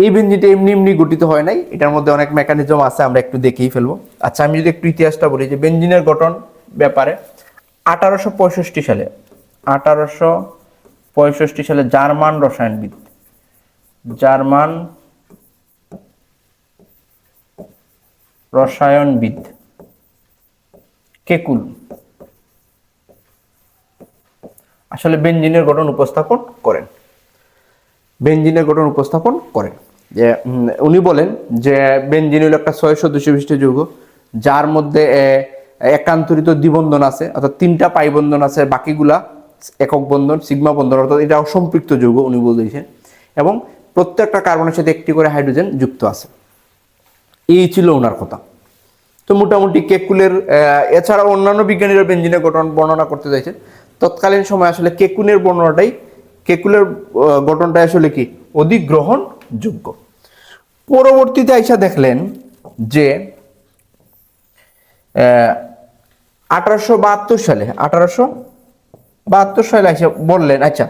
এই বেঞ্জিনটা এমনি এমনি গঠিত হয় নাই, এটার মধ্যে অনেক মেকানিজম আছে, আমরা একটু দেখেই ফেলবো। আচ্ছা, আমি যদি একটু ইতিহাসটা বলি যে বেঞ্জিনের গঠন ব্যাপারে 1865 সালে 1865 সালে জার্মান রসায়নবিদ কেকুল আসলে বেঞ্জিনের গঠন উপস্থাপন করেন। যে উনি বলেন যে বেঞ্জিন হলো একটা 6 সদস্য বিশিষ্ট যৌগ, যার মধ্যে একান্তরিত দ্বিবন্ধন আছে, অর্থাৎ 3টা পাই বন্ধন আছে, বাকিগুলা একক বন্ধন, সিগমা বন্ধন, অর্থাৎ এটা অসম্পৃক্ত যৌগ উনি বলেছেন, এবং প্রত্যেকটা কার্বনের সাথে একটি করে হাইড্রোজেন যুক্ত আছে। এই ছিল ওনার কথা। তো মোটামুটি কেকুলের এছাড়া অন্যান্য বিজ্ঞানীরা বেঞ্জিনের গঠন বর্ণনা করতে চাইছেন। তৎকালীন সময় আসলে কেকুলের গঠনটাই আসলে কি অধিক গ্রহণযোগ্য। পরবর্তীতে আইসা দেখলেন যে 1872 সালে এসে বললেন, আচ্ছা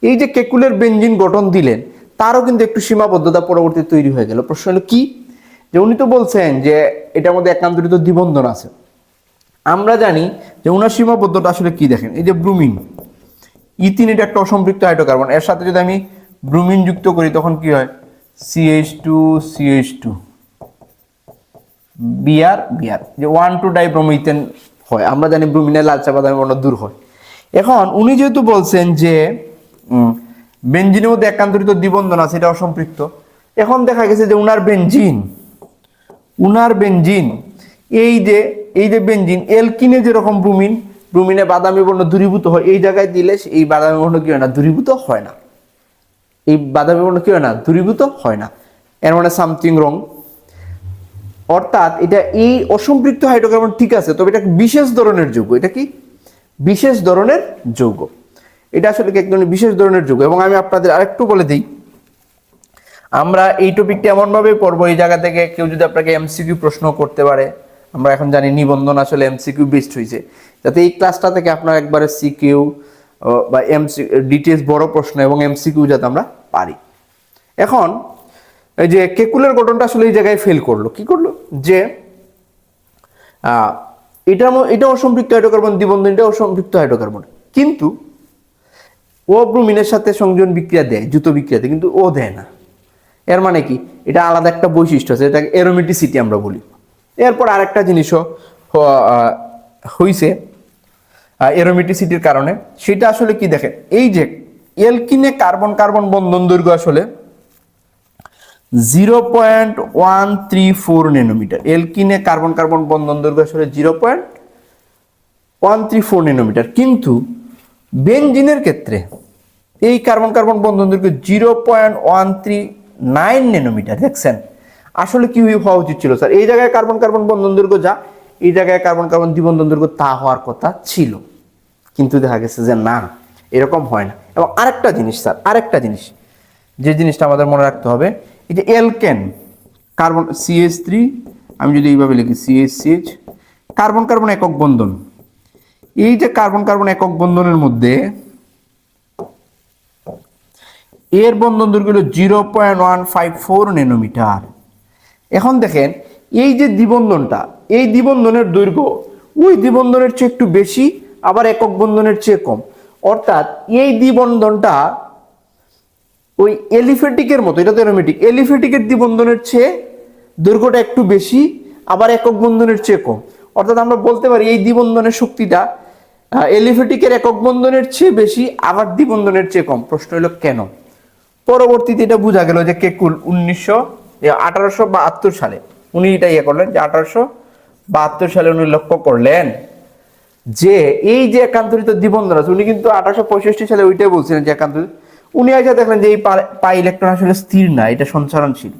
এই যে কেকুলের বেঞ্জিন গঠন দিলেন, তারও কিন্তু একটু সীমাবদ্ধতা পরবর্তীতে তৈরি হয়ে গেল। প্রশ্ন হলো কি, যে উনি তো বলছেন যে এটার মধ্যে একান্তরিত দ্বিবন্ধন আছে। আমরা জানি যে উনার সীমাবদ্ধতা আসলে কি, দেখেন এই যে ব্রুমিন, ইথিন এটা একটা অসম্পৃক্ত হাইড্রোকার্বন, এর সাথে যদি আমি ব্রুমিন যুক্ত করি তখন কি হয়, CH2 বিআর যে 1,2 ডাইব্রোমিথেন হয়। আমরা জানি ব্রুমিনের লাল চা বাদামি বর্ণ দূর হয়। এখন উনি যেহেতু বলছেন যে বেঞ্জিনের মধ্যে একান্তরিত দ্বিবন্ধন আছে, এটা অসম্পৃক্ত, এখন দেখা গেছে যে উনার বেঞ্জিন এই যে বেঞ্জিন এলকিনে যেরকম ব্রুমিনে বাদামি বর্ণ দূরীভূত হয়, এই জায়গায় দিলে এই বাদামি বর্ণ কি হয় না, দূরীভূত হয় না। এর মানে সামথিং রং। অর্থাৎ এটা এই অসম্পৃক্ত হাইড্রোকার্বন ঠিক আছে, তবে এটা বিশেষ ধরনের যৌগ। এটা কি বিশেষ ধরনের যৌগ? এটা আসলে কি একদম বিশেষ ধরনের যৌগ। এবং আমি আপনাদের আরেকটু বলে দিই, আমরা এই টপিকটা এমন ভাবে পড়বো, এই জায়গা থেকে কেউ যদি আপনাকে এমসিকিউ প্রশ্ন করতে পারে, আমরা এখন জানি নিবন্ধন আসলে এমসিকিউ বেসড হয়েছে, যাতে এই ক্লাসটা থেকে আপনার একবারে সিকিউ বা ডিটেলস বড় প্রশ্ন এবং এমসিকিউ যাতে আমরা পারি। এখন এই যে কেকুলের গঠনটা আসলে এই জায়গায় ফেল করলো, কি করলো, যে এটা অসম্পৃক্ত হাইড্রোকার্বন দ্বিবন্ধন, এটা অসম্পৃক্ত হাইড্রোকার্বন, কিন্তু ও ব্রুমিনের সাথে সংযোজন বিক্রিয়া দেয়, দ্রুত বিক্রিয়া দেয়, কিন্তু ও দেয় না। এর মানে কি, এটা আলাদা একটা বৈশিষ্ট্য আছে, এটাকে অ্যারোমেটিসিটি আমরা বলি। এরপর আরেকটা জিনিসও হইছে অ্যারোমেটিসিটির কারণে, সেটা আসলে কি, দেখেন এই যে এলকিনে কার্বন কার্বন বন্ধন দৈর্ঘ্য আসলে 0.134 ন্যানোমিটার। এলকিনে কার্বন কার্বন বন্ধন দৈর্ঘ্য আসলে 0.134 ন্যানোমিটার, কিন্তু বেনজিনের ক্ষেত্রে এই কার্বন কার্বন বন্ধন দৈর্ঘ্য 0.139 ন্যানোমিটার। দেখছেন আসলে কি হওয়া উচিত ছিল স্যার, এই জায়গায় কার্বন কার্বন বন্ধন দৈর্ঘ্য যা, এই জায়গায় কার্বন কার্বন দ্বিবন্ধন দৈর্ঘ্য তা হওয়ার কথা ছিল, কিন্তু দেখা গেছে যে না, এরকম হয় না। এবং আরেকটা জিনিস স্যার, যে জিনিসটা আমাদের মনে রাখতে হবে, এই যে এলকেন কার্বন CH3, আমি যদি এইভাবে লিখি CH কার্বন কার্বন একক বন্ধন, এই যে কার্বন কার্বন একক বন্ধনের মধ্যে এর বন্ধন দৈর্ঘ্য হলো 0.154 ন্যানোমিটার। এখন দেখেন এই যে দ্বিবন্ধনটা, এই দ্বিবন্ধনের দৈর্ঘ্য ওই দ্বিবন্ধনের চেয়ে একটু বেশি, আবার একক বন্ধনের চেয়ে কম। অর্থাৎ এই দ্বিবন্ধনটা ওই এলিফ্যাটিকের মতো, এটা তো অ্যারোমেটিক, এলিফ্যাটিকের দ্বিবন্ধনের চেয়ে দৈর্ঘ্যটা একটু বেশি, আবার একক বন্ধনের চেয়ে কম। অর্থাৎ আমরা বলতে পারি এই দ্বিবন্ধনের শক্তিটা এলিফ্যাটিকের একক বন্ধনের চেয়ে বেশি, আবার দ্বিবন্ধনের চেয়ে কম। প্রশ্ন হলো কেন? পরবর্তীতে এটা বোঝা গেল যে কেকুল 1872 সালে উনি এটা করলেন, যে 1872 সালে উনি লক্ষ্য করলেন যে এই যে একান্তরিত দ্বিবন্ধন আছে, উনি কিন্তু 1865 সালে ওইটাই বলছিলেন যে একান্তরিত। উনি আগে দেখলেন যে এই পাই ইলেকট্রন আসলে স্থির না, এটা সঞ্চারণশীল,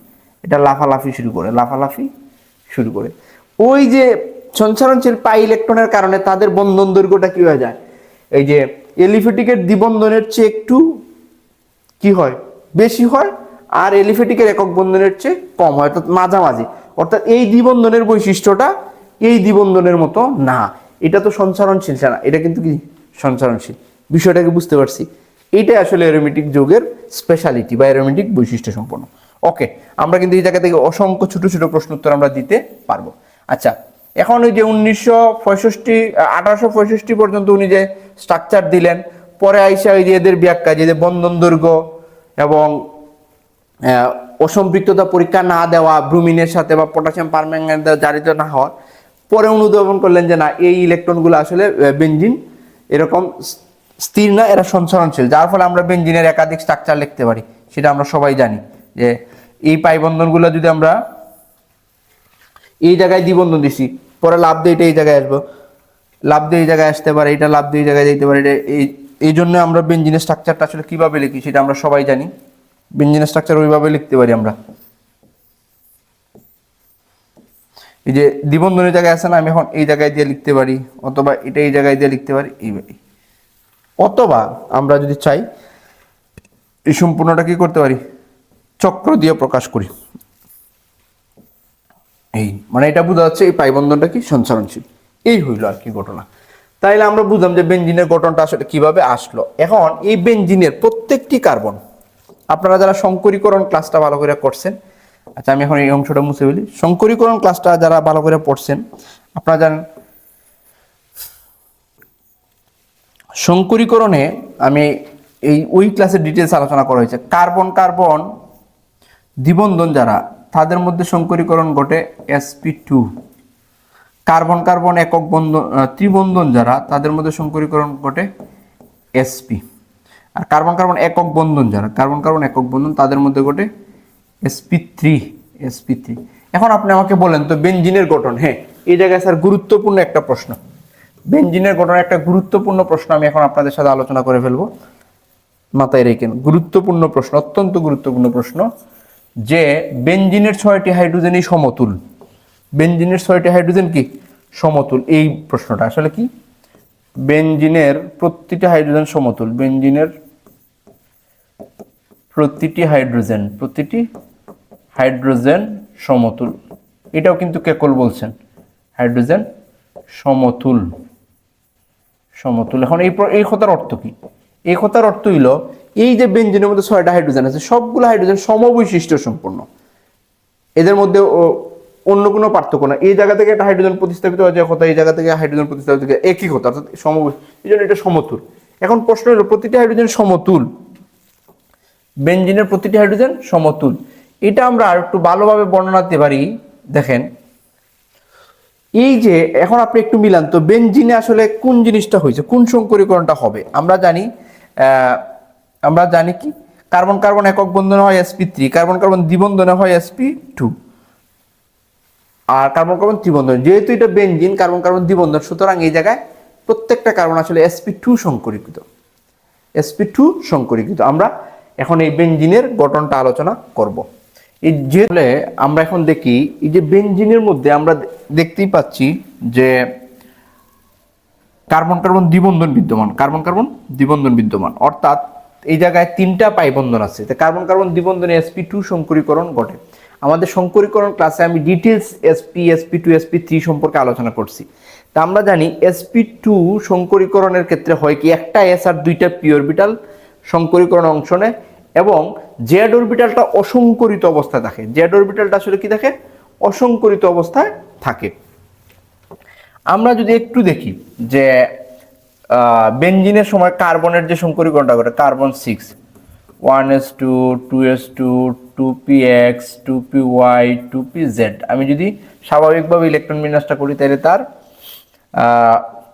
এটা লাফালাফি শুরু করে। ওই যে সঞ্চারণশীল পাই ইলেকট্রনের কারণে তাদের বন্ধন দৈর্ঘ্যটা কি হয়ে যায়, এই যে এলিফ্যাটিকের দ্বিবন্ধনের চেয়ে একটু কি হয়, বেশি হয়, আর এলিফ্যাটিকের একক বন্ধনের চেয়ে কম হয়, অর্থাৎ মাঝামাঝি। অর্থাৎ এই দ্বিবন্ধনের বৈশিষ্ট্যটা এই দ্বিবন্ধনের মতো না, এটা তো সঞ্চারণশীল না, এটা কিন্তু কি সঞ্চারণশীল। বিষয়টাকে বুঝতে পারছি, এইটাই আসলে অ্যারোমেটিক যৌগের স্পেশালিটি বা অ্যারোমেটিক বৈশিষ্ট্য সম্পন্ন। ওকে, আমরা কিন্তু এই জায়গা থেকে অসংখ্য ছোট ছোট প্রশ্ন উত্তর আমরা দিতে পারবো। আচ্ছা, এখন ওই যে 1865 পর্যন্ত উনি যে স্ট্রাকচার দিলেন, পরে আইসা ওই যে এদের ব্যাখ্যা, যে বন্ধন দৈর্ঘ্য এবং অসম্পৃক্ততা পরীক্ষা না দেওয়া, ব্রুমিনের সাথে বা পটাশিয়াম পারম্যাঙ্গানেট জারিত না হওয়া, পরে অনুধাবন করলেন যে না, এই ইলেকট্রনগুলো আসলে বেনজিন এরকম স্থির না, এরা সঞ্চরণশীল, যার ফলে আমরা বেনজিনের একাধিক স্ট্রাকচার লিখতে পারি। সেটা আমরা সবাই জানি যে এই পাই বন্ধনগুলো যদি আমরা এই জায়গায় দ্বিবন্ধন দিছি, পরে লাভ দিয়ে এটা এই জায়গায় আসবো, লাভ দিয়ে এই জায়গায় আসতে পারে, এটা লাভ দিয়ে এই জায়গায় যেতে পারে, এটা এই জন্য আমরা বেনজিনের স্ট্রাকচারটা আসলে কিভাবে লিখি সেটা আমরা সবাই জানি। বেনজিনের স্ট্রাকচার ওইভাবে লিখতে পারি আমরা। এই যে দ্বিবন্ধনের জায়গায় আছে না, আমি এখন এই জায়গায় দিয়ে লিখতে পারি, অথবা এটা এই জায়গায় দিয়ে লিখতে পারি এইভাবে, অথবা আমরা যদি চাই এই সম্পূর্ণটা কি করতে পারি, চক্র দিয়ে প্রকাশ করি। এই মানে এটা বোঝা যাচ্ছে এই পাই বন্ধনটা কি সঞ্চারণশীল। এই হইল আর কি ঘটনা। তাইলে আমরা বুঝলাম যে বেনজিনের গঠনটা আসলে কিভাবে আসলো। এখন এই বেনজিনের প্রত্যেকটি কার্বন, আপনারা যারা সংকরীকরণ ক্লাসটা ভালো করে করছেন, আচ্ছা আমি এখন এই অংশটা মুছে ফেলি, সংকরীকরণ ক্লাসটা যারা ভালো করে পড়ছেন আপনারা জানেন সংকরীকরণে আমি ওই ক্লাসের ডিটেলস আলোচনা করা হয়েছে। কার্বন কার্বন দ্বিবন্ধন যারা, তাদের মধ্যে সংকরীকরণ ঘটে sp2। কার্বন কার্বন একক বন্ধন ত্রিবন্ধন যারা, তাদের মধ্যে সংকরীকরণ ঘটে sp। আর কার্বন কার্বন একক বন্ধন যারা, কার্বন কার্বন একক বন্ধন, তাদের মধ্যে ঘটে sp3। এখন আপনি আমাকে বলেন তো বেনজিনের গঠন, হ্যাঁ এই জায়গায় স্যার গুরুত্বপূর্ণ একটা প্রশ্ন, বেনজিনের গঠনের একটা গুরুত্বপূর্ণ প্রশ্ন আমি এখন আপনাদের সাথে আলোচনা করে ফেলবো, মাথায় রেখেন। গুরুত্বপূর্ণ প্রশ্ন, অত্যন্ত গুরুত্বপূর্ণ প্রশ্ন, যে বেনজিনের 6টি হাইড্রোজেনই সমতুল। বেনজিনের 6টি হাইড্রোজেন কি সমতুল? এই প্রশ্নটা আসলে কি, বেনজিনের প্রতিটি হাইড্রোজেন সমতুল, বেনজিনের প্রতিটি হাইড্রোজেন সমতুল, এটাও কিন্তু কেকল বলছেন, হাইড্রোজেন সমতুল। এখন এই কথার অর্থ কি? এই কথার অর্থ হইল এই যে বেনজিনের মধ্যে 6টা হাইড্রোজেন আছে, সবগুলো হাইড্রোজেন সমবৈশিষ্ট্য সম্পন্ন, এদের মধ্যে অন্য কোনো পার্থক্য না। এই জায়গা থেকে একটা হাইড্রোজেন প্রতিস্থাপিত হয়ে যায় কথা, এই জায়গা থেকে হাইড্রোজেন প্রতিস্থাপিত হয়ে একই কথা, অর্থাৎ এই জন্য এটা সমতুল। এখন প্রশ্ন হলো প্রতিটি হাইড্রোজেন সমতুল, বেনজিনের প্রতিটি হাইড্রোজেন সমতুল, এটা আমরা আর একটু ভালোভাবে বর্ণনা দিতে পারি। দেখেন এই যে এখন আপনি একটু মিলান তো, বেনজিনে আসলে কোন জিনিসটা হয়েছে, কোন সংকরীকরণটা হবে? আমরা জানি কি, কার্বন কার্বন একক বন্ধনে হয় sp3, কার্বন কার্বন দ্বিবন্ধনে হয় sp2, আর কার্বন কার্বন ত্রিবন্ধন, যেহেতু এটা বেনজিন কার্বন কার্বন দ্বিবন্ধন, সুতরাং এই জায়গায় প্রত্যেকটা কার্বন আসলে sp2 সংকরীকৃত। আমরা এখন এই বেনজিনের গঠনটা আলোচনা করব। এই যে আমরা এখন দেখি এই যে বেনজিনের মধ্যে আমরা দেখতেই পাচ্ছি যে কার্বন কার্বন দ্বিবন্ধন বিদ্যমান, অর্থাৎ এই জায়গায় 3টা পাই বন্ধন আছে। কার্বন কার্বন দ্বিবন্ধনে sp2 সংকরীকরণ ঘটে। আমাদের সংকরীকরণ ক্লাসে আমি ডিটেলস sp2 sp3 সম্পর্কে আলোচনা করছি। তা আমরা জানি sp2 সংকরীকরণের ক্ষেত্রে হয় কি, একটা s আর 2টা p অরবিটাল সংকরীকরণ অংশ নেয় এবং z অরবিটালটা অসংকরিত অবস্থায় থাকে। z অরবিটালটা আসলে কি থাকে, অসংকরিত অবস্থায় থাকে। আমরা যদি একটু দেখি যে বেনজিনের সময় কার্বনের যে সংকরীকরণটা ঘটে, carbon 6 1s2 2s2 2px 2py 2pz, আমি যদি স্বাভাবিকভাবে ইলেকট্রন বিন্যাসটা করি তাহলে তার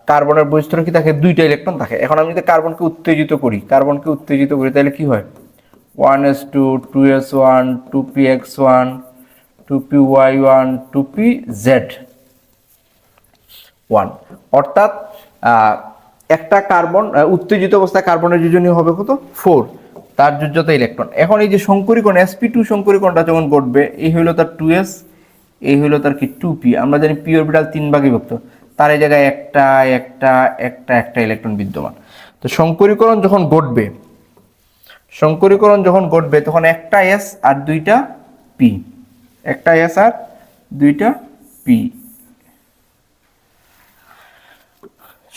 কার্বনের বহিঃস্তরে কি থাকে, 2টা ইলেকট্রন থাকে। এখন আমি যদি কার্বনকে উত্তেজিত করি তাহলে কি হয়, 1s2 2s1 2px1 2py1 2pz1, অর্থাৎ একটা কার্বন উত্তেজিত অবস্থায় কার্বনের যোজনী হবে কত, 4, তার যোজ্যতা ইলেকট্রন। এখন এই যে সংকরীকরণ sp2 সংকরীকরণটা যখন ঘটবে, এই হইল তার 2s, এই হইল তার কি 2p। আমরা জানি p অরবিটাল 3 ভাগে বিভক্ত, তার এই জায়গায় একটা ইলেকট্রন বিদ্যমান। তো সংকরীকরণ যখন ঘটবে তখন একটা s আর 2টা p,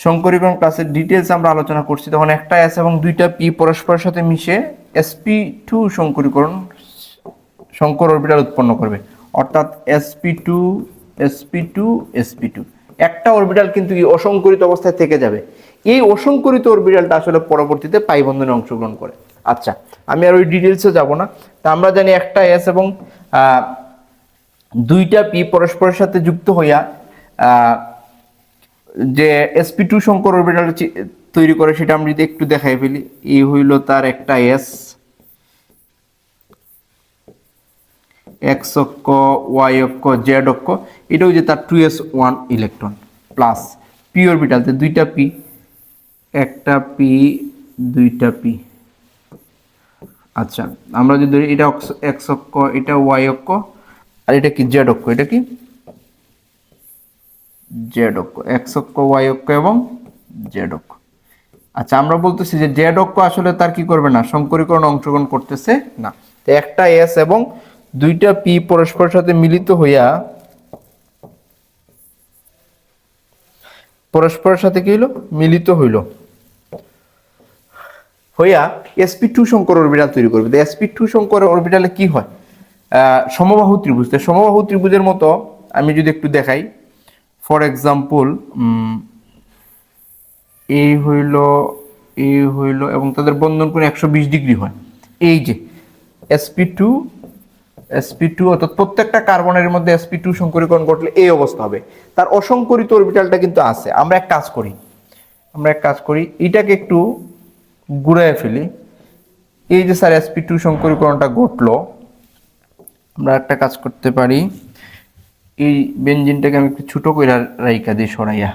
সংকরীকরণ ক্লাসের ডিটেলস আমরা আলোচনা করছি। তখন একটা s এবং 2টা p পরস্পরের সাথে মিশে sp2 সংকরীকরণ সংকর অরবিটাল উৎপন্ন করবে, অর্থাৎ sp2 sp2 sp2, একটা অরবিটাল কিন্তু কি অসংকরিত অবস্থায় থেকে যাবে। এই অসংকরিত অরবিটালটা আসলে পরবর্তীতে পাই বন্ধনে অংশগ্রহণ করে। আচ্ছা, আমি আর ওই ডিটেলসে যাব না। তা আমরা জানি একটা s এবং দুইটা p পরস্পরের সাথে যুক্ত হইয়া যে sp2 সংকর অরবিটাল তৈরি করে, সেটা আমরা যদি একটু দেখাই ফেলি। এই হইল তার একটা s, x অক্ষ, y অক্ষ, z অক্ষ, এটা হচ্ছে তার 2s1 ইলেকট্রন প্লাস p অরবিটালতে দুইটা p, একটা p, দুইটা p। আচ্ছা, আমরা যদি ধরি এটা x অক্ষ, এটা y অক্ষ, আর এটা কি z অক্ষ, এটা কি z অক্ষ, x অক্ষ, y অক্ষ এবং z অক্ষ। আচ্ছা, আমরা বলতেছি যে z অক্ষ আসলে তার কি করবে না, সংকরীকরণ অংশগ্রহণ করতেছে না। তো একটা s এবং দুইটা p পরস্পরের সাথে মিলিত হইয়া পরস্পরের সাথে কি হইল, মিলিত হইল হইয়া sp2 সংকর অরবিটাল তৈরি করবে। তো sp2 সংকর অরবিটালে কি হয়, সমবাহু ত্রিভুজ। সমবাহু ত্রিভুজের মতো আমি যদি একটু দেখাই, ফর এক্সাম্পল এই হইল এবং তাদের বন্ধন কোণ 120 ডিগ্রি হয়। এই যে sp2 অর্থাৎ প্রত্যেকটা কার্বনের মধ্যে sp2 সংকরীকরণ ঘটলে এই অবস্থা হবে। তার অসংকরিত অরবিটালটা কিন্তু আছে। আমরা এক কাজ করি, এটাকে একটু ঘুরায় ফেলি। এই যে স্যার sp2 সংকরীকরণটা ঘটলো, আমরা একটা কাজ করতে পারি, এই বেনজিনটাকে আমি একটু ছোট করে রাইখা দিই সরাইয়া।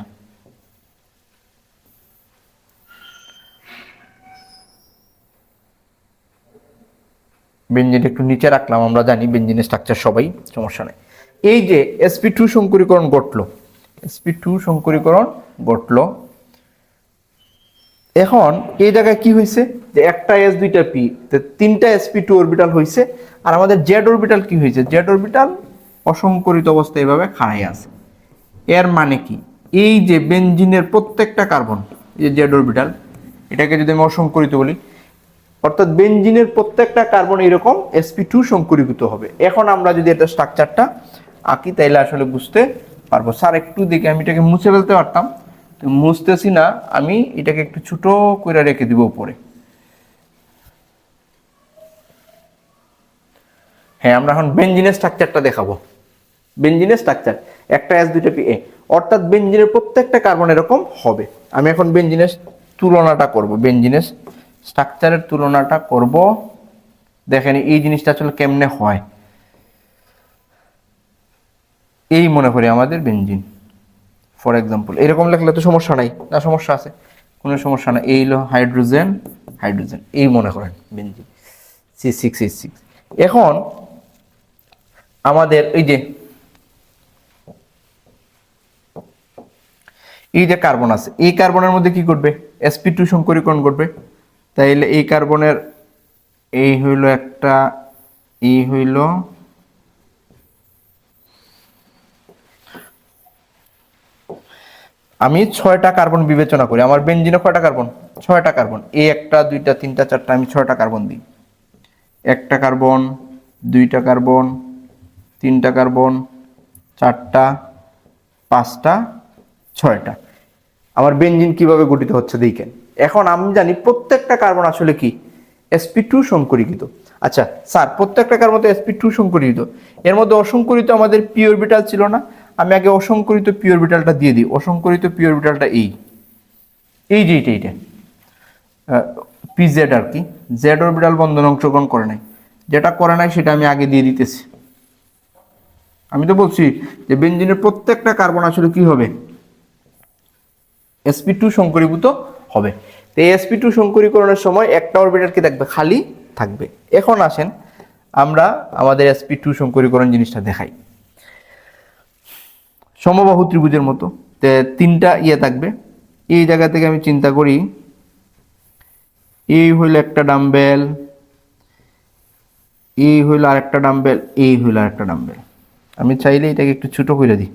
বেনজিনটা একটু নিচে রাখলাম, আমরা জানি বেনজিনের স্ট্রাকচার সবাই, সমস্যা নেই। এই যে sp2 সংকরীকরণ ঘটলো, এখন এই জায়গায় কি হয়েছে, যে একটা s দুইটা p, তিনটা sp2 অরবিটাল হয়েছে। আর আমাদের z অরবিটাল কি হয়েছে, z অরবিটাল অসংকরিত অবস্থায় এভাবে খাড়াই আছে। এর মানে কি, এই যে বেনজিনের প্রত্যেকটা কার্বন, এই যে z অরবিটাল, এটাকে যদি আমি অসংকরিত বলি, অর্থাৎ বেনজিনের প্রত্যেকটা কার্বন এরকম sp2 সংকরীভূত হবে। এখন আমরা যদি এটা স্ট্রাকচারটা আঁকি, তাইলে আসলে বুঝতে পারবো। স্যার একটু দেখে আমি এটাকে মুছে ফেলতে পারতাম, তো মুছতেছি না, আমি এটাকে একটু ছোট করে রেখে দিব উপরে। হ্যাঁ, আমরা এখন বেনজিনের স্ট্রাকচারটা দেখাবো। বেনজিনের স্ট্রাকচার একটা s দুইটা p, অর্থাৎ বেনজিনের প্রত্যেকটা কার্বন এরকম হবে। আমি এখন বেনজিনের তুলনাটা করব, বেনজিনের স্ট্রাকচারের তুলনাটা করব। দেখেন এই জিনিসটা আসলে কেমনে হয়। এই মনে করি আমাদের বেনজিন, ফর এক্সাম্পল এরকম লিখলে তো সমস্যা নাই, না সমস্যা আছে, কোনো সমস্যা না। এই হলো হাইড্রোজেন, এই মনে করেন বেনজিন C6H6। এখন আমাদের এই যে কার্বন আছে, এই কার্বনের মধ্যে কি করবে, sp2 সংকরীকরণ করবে। তাইলে এই কার্বনের এই হইল একটা, এই হইল, আমি 6টা কার্বন বিবেচনা করি। আমার বেনজিনে কয়টা কার্বন, 6টা কার্বন। এই একটা দুইটা তিনটা চারটা, আমি 6টা কার্বন দিই। একটা কার্বন, দুইটা কার্বন, তিনটা কার্বন, চারটা, পাঁচটা, 6টা। আমার বেনজিন কিভাবে গঠিত হচ্ছে দেখেন। এখন আমি জানি প্রত্যেকটা কার্বন আসলে কি sp2 সংকরীকৃত। আচ্ছা স্যার, প্রত্যেকটা কার্বন তো sp2 সংকরীকৃত, এর মধ্যে অসংকরিত আমাদের p অরবিটাল ছিল না। আমি আগে অসংকরিত p অরবিটালটা দিয়ে দিই। অসংকরিত p অরবিটালটা এই যে এইটা pz আর কি, z অরবিটাল বন্ধন অংশগ্রহণ করে নাই। যেটা করে নাই সেটা আমি আগে দিয়ে দিতেছি। আমি তো বলছি যে বেনজিনের প্রত্যেকটা কার্বন আসলে কি হবে, sp2 সংকরীভূত হবে। তো এই sp2 সংকরীকরণের সময় একটা অরবিটাল কি থাকবে, খালি থাকবে। এখন আসেন আমরা আমাদের sp2 সংকরীকরণ জিনিসটা দেখাই। সমবাহু ত্রিভুজের মতো তিনটা থাকবে। এই জায়গা থেকে আমি চিন্তা করি, এই হইল একটা ডাম্বেল, এই হইল আরেকটা ডাম্বেল, এই হইল আরেকটা ডাম্বেল। আমি চাইলে এটাকে একটু ছোট করে দিই।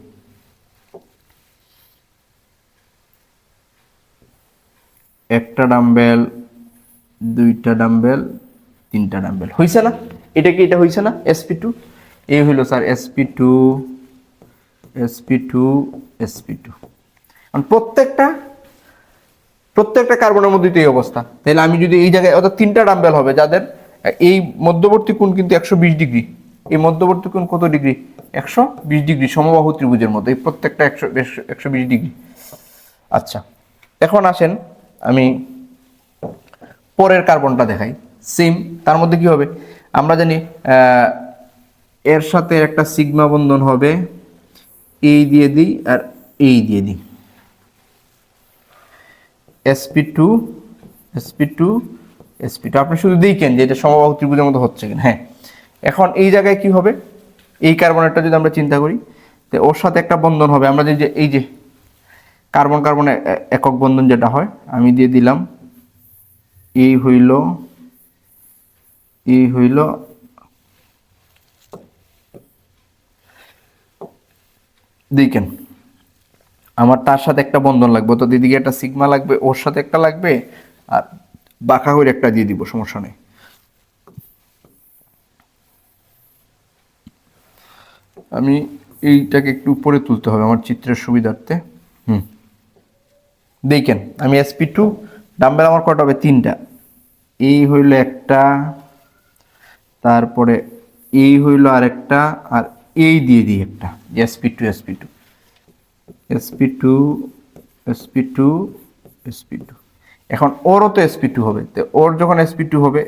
একটা ডাম্বেল, দুইটা ডাম্বেল, তিনটা ডাম্বেল, হইছে না? এটা কি এটা হইছে না sp2, এই হইলো স্যার sp2 sp2 sp2। কারণ প্রত্যেকটা কার্বনের মধ্যে এই অবস্থা। তাহলে আমি যদি এই জায়গায় অর্থাৎ তিনটা ডাম্বেল হবে যাদের এই মধ্যবর্তী কোণ কিন্তু 120 ডিগ্রি, এই মধ্যবর্তী কোণ কত ডিগ্রি 120 ডিগ্রি সমবাহু ত্রিভুজের মধ্যে এই প্রত্যেকটা 120 ডিগ্রি। আচ্ছা এখন আসেন আমি পরের কার্বনটা দেখাই, সেম তার মধ্যে কি হবে আমরা জানি এর সাথে একটা সিগমা বন্ধন হবে, এই দিয়ে দিই আর এই দিয়ে দিই sp2 sp2 sp2। আপনি শুধু দেখেন যে এটা সমবাহু ত্রিভুজের মতো হচ্ছে কিনা। হ্যাঁ এখন এই জায়গায় কি হবে, এই কার্বনেরটা যদি আমরা চিন্তা করি তো ওর সাথে একটা বন্ধন হবে, আমরা যে এই যে কার্বন কার্বনের একক বন্ধন যেটা হয় আমি দিয়ে দিলাম, এই হইল দেখেন আমার তার সাথে একটা বন্ধন লাগবে, তো দিদিকে একটা সিগমা লাগবে, ওর সাথে একটা লাগবে, আর বাঁকা হয়ে একটা দিয়ে দিব, সমস্যা নেই। আমি এইটাকে একটু উপরে তুলতে হবে আমার চিত্রের সুবিধার্থে। দেখেন আমি sp2 ডাম্বেল আমার কটা হবে তিনটা, এই হইল একটা, তারপরে এই হইল আরেকটা, আর এই দিয়ে দিই একটা sp2 sp2 sp2 sp2 sp2। এখন ওরও তো sp2 হবে, তো ওর যখন sp2 হবে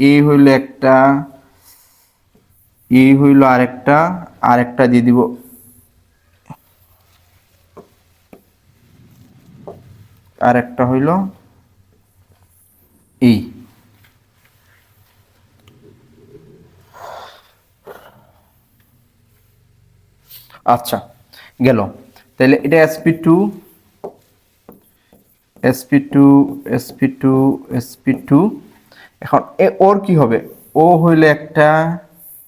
এই হইল একটা, এই হইল আরেকটা, আরেকটা দিয়ে দিব আরেকটা হইল এই। আচ্ছা গেল, তাহলে এটা sp2 sp2 sp2 sp2। এখন ওর কি হবে, ও হইল একটা,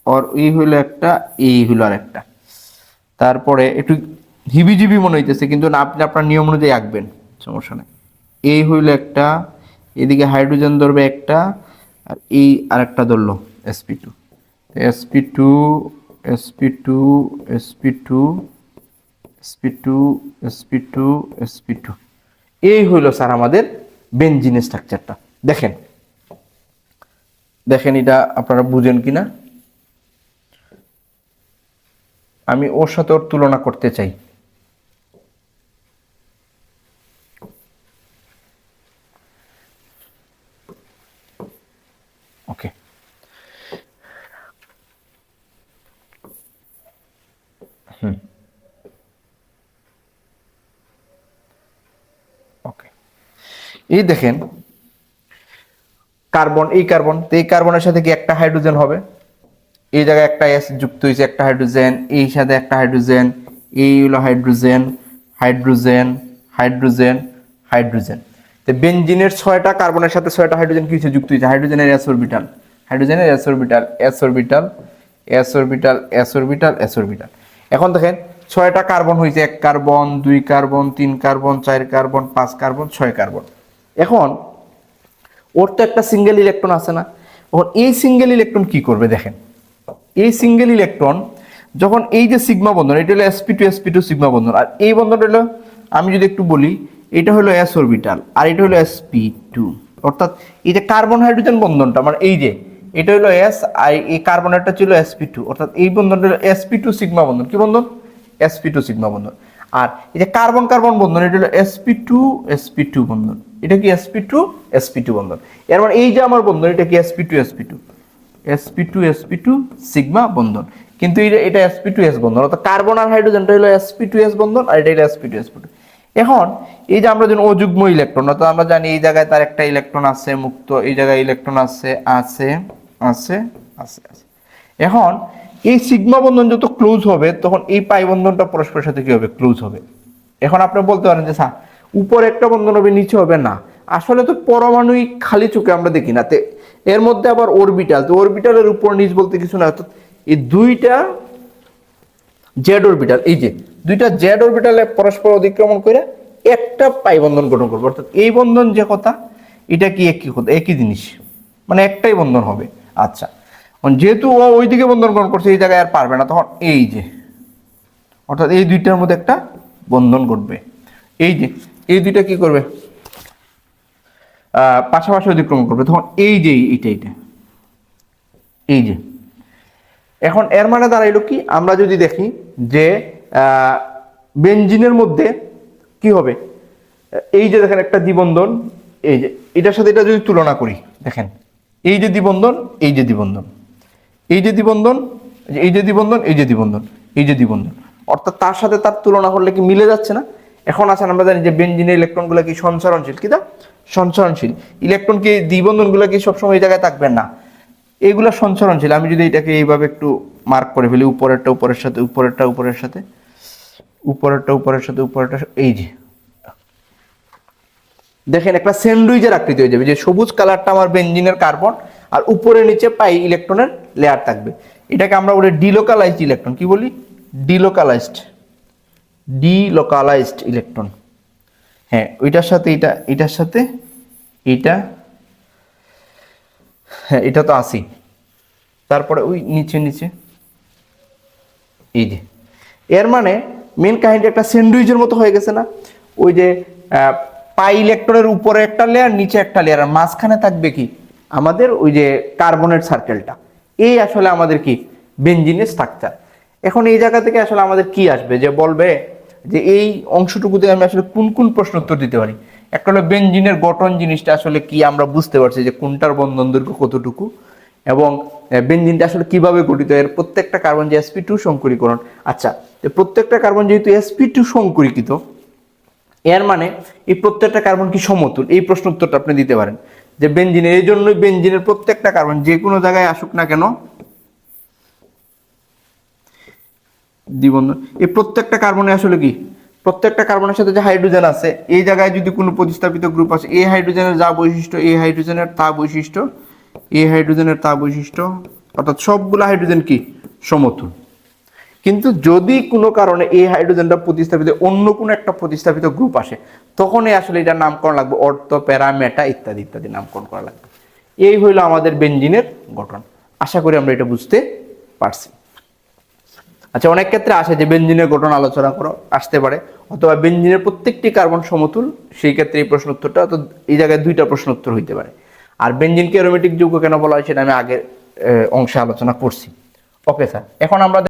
ওর এই হইল একটা, এই হইল আরেকটা। তারপরে একটু হিবিজিবি মনে হইতেছে কিন্তু না, আপনি আপনার নিয়ম অনুযায়ী আঁকবেন, সমস্যা নেই। এই হইল একটা, এদিকে হাইড্রোজেন ধরবে একটা, আর এই আরেকটা ধরলো sp2 sp2 sp2 sp2 sp2 sp2 sp2। এই হইল স্যার আমাদের বেনজিনের স্ট্রাকচারটা। দেখেন দেখেন এটা আপনারা বুঝেন কিনা, আমি ওর সাথে ওর তুলনা করতে চাই। ওকে ওকে এই দেখেন কার্বন, এই কার্বন, তো এই কার্বনের সাথে কি একটা হাইড্রোজেন হবে, এই জায়গায় একটা এস যুক্ত হয়েছে, একটা হাইড্রোজেন, এই সাথে একটা হাইড্রোজেন, এই হলো হাইড্রোজেন হাইড্রোজেন হাইড্রোজেন হাইড্রোজেন। তো বেনজিনের 6টা কার্বনের সাথে 6টা হাইড্রোজেন কিছু যুক্ত হয়েছে, হাইড্রোজেনের s অরবিটাল, হাইড্রোজেনের s orbital s orbital s orbital s orbital s orbital. এখন দেখেন 6টা কার্বন হয়েছে, 1 carbon 2 carbon 3 carbon 4 carbon 5 carbon 6 carbon. এখন ওর তো একটা সিঙ্গেল ইলেকট্রন আছে না, এখন এই সিঙ্গেল ইলেকট্রন কি করবে দেখেন, এই সিঙ্গেল ইলেকট্রন যখন এই যে সিগমা বন্ধন, এটা হলো sp2 sp2 সিগমা বন্ধন, আর এই বন্ধনটা হলো আমি যদি একটু বলি এটা হলো s অরবিটাল আর এটা হলো sp2, অর্থাৎ এই যে কার্বন হাইড্রোজেন বন্ধনটা মানে এই যে এটা হলো s আর এই কার্বনেরটা ছিল sp2, অর্থাৎ এই বন্ধনটা হলো sp2 সিগমা বন্ধন। কি বন্ধন? sp2 সিগমা বন্ধন। আর এই যে কার্বন কার্বন বন্ধন এটা হলো sp2 sp2 বন্ধন, এটা কি sp2 sp2 বন্ধন। এর মানে এই যে আমার বন্ধন এটা কি sp2 sp2 sp2 sp2 sigma বন্ধন, কিন্তু এটা sp2s বন্ধন, অর্থাৎ কার্বন আর হাইড্রোজেনটা হলো sp2s বন্ধন আর এটা sp2 sp2। এখন এই যে আমরা যখন অযুগ্ম ইলেকট্রন, অর্থাৎ আমরা জানি এই জায়গায় তার একটা ইলেকট্রন আছে মুক্ত, এই জায়গায় ইলেকট্রন আছে আছে আছে আছে আছে। এখন এই সিগমা বন্ধন যত ক্লোজ হবে তখন এই পাই বন্ধনটা পরস্পরের সাথে কি হবে, ক্লোজ হবে। এখন আপনি বলতে পারেন যে স্যার উপরে একটা বন্ধন হবে নিচে হবে না, আসলে তো পরমাণুই খালি চোখে আমরা দেখি না, এর মধ্যে আবার অরবিটাল, তো অরবিটালের উপর নিচ বলতে কিছু না, অর্থাৎ এই দুইটা জেড অরবিটাল, এই যে দুইটা জেড অরবিটালে পরস্পর অতিক্রমণ করে একটা পাই বন্ধন গঠন করবে, অর্থাৎ এই বন্ধন যে কথা এটা কি একই কথা, একই জিনিস, মানে একটাই বন্ধন হবে। আচ্ছা যেহেতু ও ওইদিকে বন্ধন গ্রহণ করছে, এই জায়গায় আর পারবে না, তখন এই যে অর্থাৎ এই দুইটার মধ্যে একটা বন্ধন ঘটবে। এই যে এই দুইটা কি করবে, পাশাপাশি অতিক্রম করবে, তখন এই যে এইটা এই যে। এখন এর মানে দাঁড়াইলো কি, আমরা যদি দেখি যে বেনজিনের মধ্যে কি হবে, এই যে দেখেন একটা দ্বিবন্ধন, এই যে এটার সাথে এটা যদি তুলনা করি, দেখেন এই যে দ্বিবন্ধন, এই যে দ্বিবন্ধন, এই যে দ্বিবন্ধন, এই যে দ্বিবন্ধন, এই যে দ্বিবন্ধন, এই যে দ্বিবন্ধন, অর্থাৎ তার সাথে তার তুলনা করলে কি মিলে যাচ্ছে না? এখন আসেন আমরা জানি যে বেনজিনের ইলেকট্রনগুলো কি সঞ্চরণশীল, কি দা সঞ্চরণশীল। ইলেকট্রন কি দ্বিবন্ধনগুলো কি সবসময় এই জায়গায় থাকবে না, এইগুলা সঞ্চরণশীল। আমি যদি এটাকে এইভাবে একটু মার্ক করে ফেলি, উপরেরটা উপরের সাথে, উপরেরটা উপরের সাথে, উপরেরটা উপরের সাথে, উপরেরটা, এই যে দেখেন একটা স্যান্ডউইচের আকৃতি হয়ে যাবে, যে সবুজ কালারটা আমার বেনজিনের কার্বন, আর উপরে নিচে পাই ইলেকট্রনের লেয়ার থাকবে। এটাকে আমরা বলি ডিলোকালাইজড ইলেকট্রন। কি বলি? Delocalised, delocalised electron. হ্যাঁ, ওইটার সাথে এটা, এটার সাথে এটা, হ্যাঁ এটা তো আসি, তারপরে ওই নিচে নিচে এই যে। এর মানে মেন কাহিনীটা একটা স্যান্ডউইচের মতো হয়ে গেছে না? ওই যে পাই ইলেকট্রনের উপরে একটা লেয়ার, নিচে একটা লেয়ার, আর মাঝখানে থাকবে কি আমাদের ওই যে কার্বনের সার্কেলটা। এই আসলে আমাদের কি বেনজিনের স্ট্রাকচার। এখন এই জায়গা থেকে আসলে আমাদের কি আসবে, যে বলবে যে এই অংশটুকুতে আমি আসলে কোন কোন প্রশ্ন উত্তর দিতে পারি। একটা হলো বেনজিনের গঠন জিনিসটা আসলে কি, আমরা বুঝতে পারছি যে কোনটার বন্ধন দৈর্ঘ্য কতটুকু, এবং বেনজিনটা আসলে কিভাবে গঠিত, এর প্রত্যেকটা কার্বন যে sp2 সংকরীকরণ। আচ্ছা, প্রত্যেকটা কার্বন যেহেতু sp2 সংকরীকৃত, এর মানে এই প্রত্যেকটা কার্বন কি সমতুল, এই প্রশ্ন উত্তরটা আপনি দিতে পারেন যে বেনজিনের। এই জন্যই বেনজিনের প্রত্যেকটা কার্বন যে কোনো জায়গায় আসুক না কেন, দ্বিবন্ধন, এই প্রত্যেকটা কার্বনে আসলে কি, প্রত্যেকটা কার্বনের সাথে যে হাইড্রোজেন আছে, এই জায়গায় যদি কোনো প্রতিস্থাপিত গ্রুপ আছে, এই হাইড্রোজেনের যা বৈশিষ্ট্য, এই হাইড্রোজেনের তা বৈশিষ্ট্য, এই হাইড্রোজেনের তা বৈশিষ্ট্য, অর্থাৎ সবগুলো হাইড্রোজেন কি সমতুল। কিন্তু যদি কোনো কারণে এই হাইড্রোজেনটা প্রতিস্থাপিত অন্য কোনো একটা প্রতিস্থাপিত গ্রুপ আসে, তখনই আসলে এটার নামকরণ লাগবে অর্থ, প্যারা, মেটা ইত্যাদি ইত্যাদি নামকরণ করা লাগবে। এই হইল আমাদের বেনজিনের গঠন। আশা করি আমরা এটা বুঝতে পারছি। আচ্ছা, অনেক ক্ষেত্রে আসে যে বেনজিনের গঠন আলোচনা করো, আসতে পারে, অথবা বেনজিনের প্রত্যেকটি কার্বন সমতুল, সেই ক্ষেত্রে এই প্রশ্ন উত্তরটা, তো এই জায়গায় দুইটা প্রশ্ন উত্তর হইতে পারে। আর বেনজিনকে অ্যারোমেটিক যৌগ কেন বলা হয় সেটা আমি আগের অংশে আলোচনা করছি। ওকে স্যার, এখন আমরা